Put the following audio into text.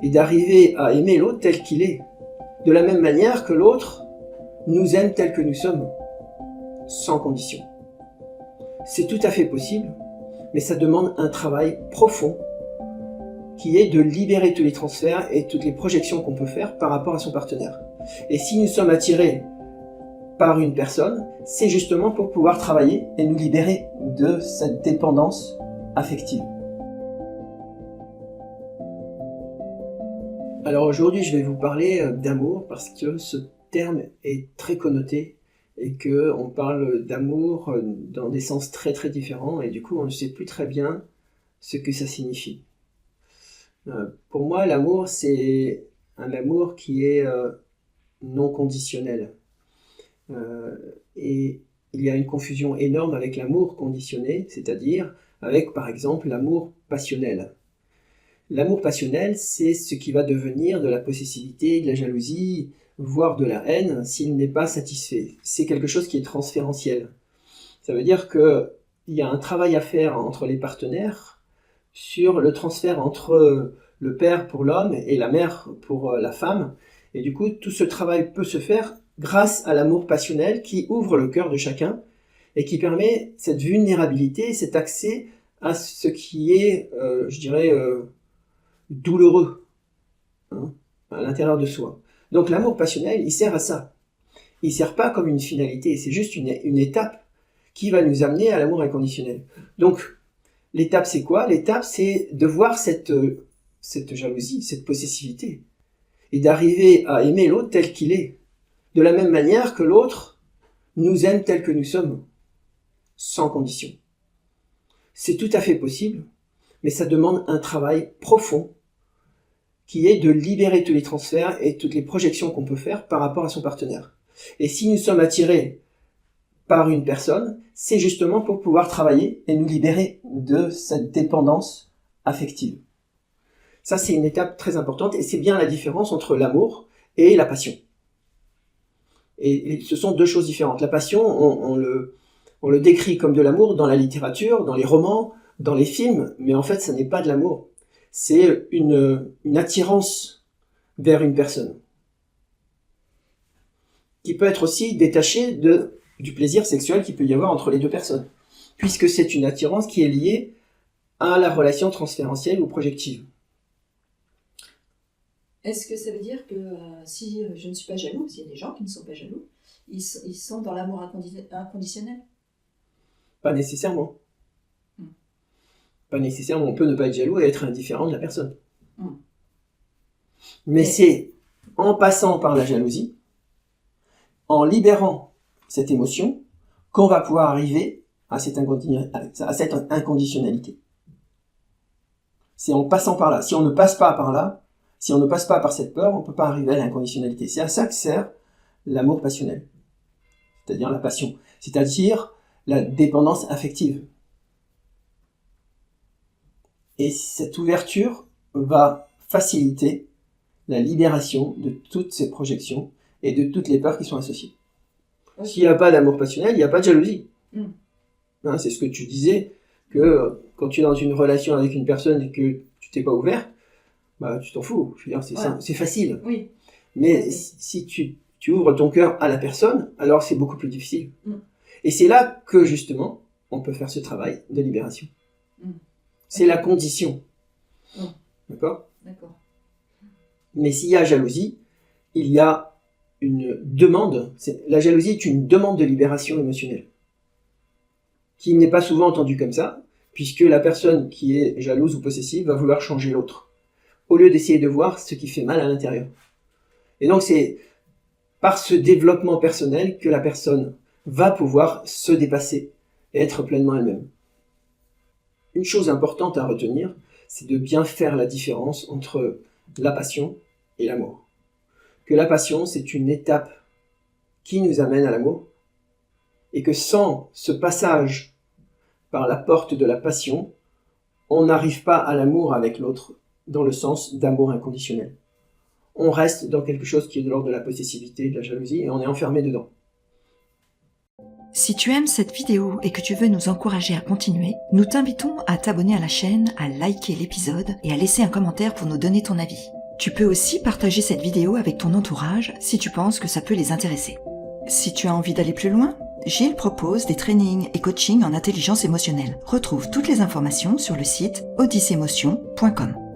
et d'arriver à aimer l'autre tel qu'il est, de la même manière que l'autre nous aime tel que nous sommes, sans condition. C'est tout à fait possible, mais ça demande un travail profond qui est de libérer tous les transferts et toutes les projections qu'on peut faire par rapport à son partenaire. Et si nous sommes attirés par une personne, c'est justement pour pouvoir travailler et nous libérer de cette dépendance affective. Alors aujourd'hui, je vais vous parler d'amour parce que ce terme est très connoté et qu'on parle d'amour dans des sens très très différents et du coup on ne sait plus très bien ce que ça signifie. Pour moi, l'amour, c'est un amour qui est non conditionnel. Et il y a une confusion énorme avec l'amour conditionné, c'est-à-dire avec par exemple l'amour passionnel. L'amour passionnel, c'est ce qui va devenir de la possessivité, de la jalousie, voire de la haine s'il n'est pas satisfait. C'est quelque chose qui est transférentiel. Ça veut dire qu'il y a un travail à faire entre les partenaires sur le transfert entre le père pour l'homme et la mère pour la femme. Et du coup, tout ce travail peut se faire grâce à l'amour passionnel qui ouvre le cœur de chacun et qui permet cette vulnérabilité, cet accès à ce qui est, je dirais, douloureux à l'intérieur de soi. Donc l'amour passionnel, il sert à ça. Il ne sert pas comme une finalité, c'est juste une étape qui va nous amener à l'amour inconditionnel. Donc l'étape c'est quoi? L'étape c'est de voir cette jalousie, cette possessivité, et d'arriver à aimer l'autre tel qu'il est, de la même manière que l'autre nous aime tel que nous sommes, sans condition. C'est tout à fait possible, mais ça demande un travail profond qui est de libérer tous les transferts et toutes les projections qu'on peut faire par rapport à son partenaire. Et si nous sommes attirés par une personne, c'est justement pour pouvoir travailler et nous libérer de cette dépendance affective. Ça, c'est une étape très importante et c'est bien la différence entre l'amour et la passion. Et ce sont deux choses différentes. La passion, on le décrit comme de l'amour dans la littérature, dans les romans, dans les films, mais en fait, ça n'est pas de l'amour. C'est une attirance vers une personne qui peut être aussi détachée du plaisir sexuel qu'il peut y avoir entre les deux personnes, puisque c'est une attirance qui est liée à la relation transférentielle ou projective. Est-ce que ça veut dire que si je ne suis pas jaloux, s'il y a des gens qui ne sont pas jaloux, ils sont dans l'amour inconditionnel? Pas nécessairement. Pas nécessairement, on peut ne pas être jaloux et être indifférent de la personne. Mais c'est en passant par la jalousie, en libérant cette émotion, qu'on va pouvoir arriver à cette inconditionnalité. C'est en passant par là. Si on ne passe pas par là, si on ne passe pas par cette peur, on ne peut pas arriver à l'inconditionnalité. C'est à ça que sert l'amour passionnel, c'est-à-dire la passion, c'est-à-dire la dépendance affective. Et cette ouverture va faciliter la libération de toutes ces projections et de toutes les peurs qui sont associées. S'il n'y a pas d'amour passionnel, il n'y a pas de jalousie. C'est ce que tu disais, que quand tu es dans une relation avec une personne et que tu t'es pas ouvert, tu t'en fous. Je veux dire, c'est facile. Oui. Mais si tu ouvres ton cœur à la personne, alors c'est beaucoup plus difficile. Et c'est là que, justement, on peut faire ce travail de libération. C'est la condition. D'accord ? D'accord. Mais s'il y a jalousie, il y a une demande. La jalousie est une demande de libération émotionnelle, qui n'est pas souvent entendue comme ça, puisque la personne qui est jalouse ou possessive va vouloir changer l'autre, au lieu d'essayer de voir ce qui fait mal à l'intérieur. Et donc c'est par ce développement personnel que la personne va pouvoir se dépasser et être pleinement elle-même. Une chose importante à retenir, c'est de bien faire la différence entre la passion et l'amour. Que la passion, c'est une étape qui nous amène à l'amour, et que sans ce passage par la porte de la passion, on n'arrive pas à l'amour avec l'autre, dans le sens d'amour inconditionnel. On reste dans quelque chose qui est de l'ordre de la possessivité, de la jalousie, et on est enfermé dedans. Si tu aimes cette vidéo et que tu veux nous encourager à continuer, nous t'invitons à t'abonner à la chaîne, à liker l'épisode et à laisser un commentaire pour nous donner ton avis. Tu peux aussi partager cette vidéo avec ton entourage si tu penses que ça peut les intéresser. Si tu as envie d'aller plus loin, Gilles propose des trainings et coachings en intelligence émotionnelle. Retrouve toutes les informations sur le site odyssemotion.com.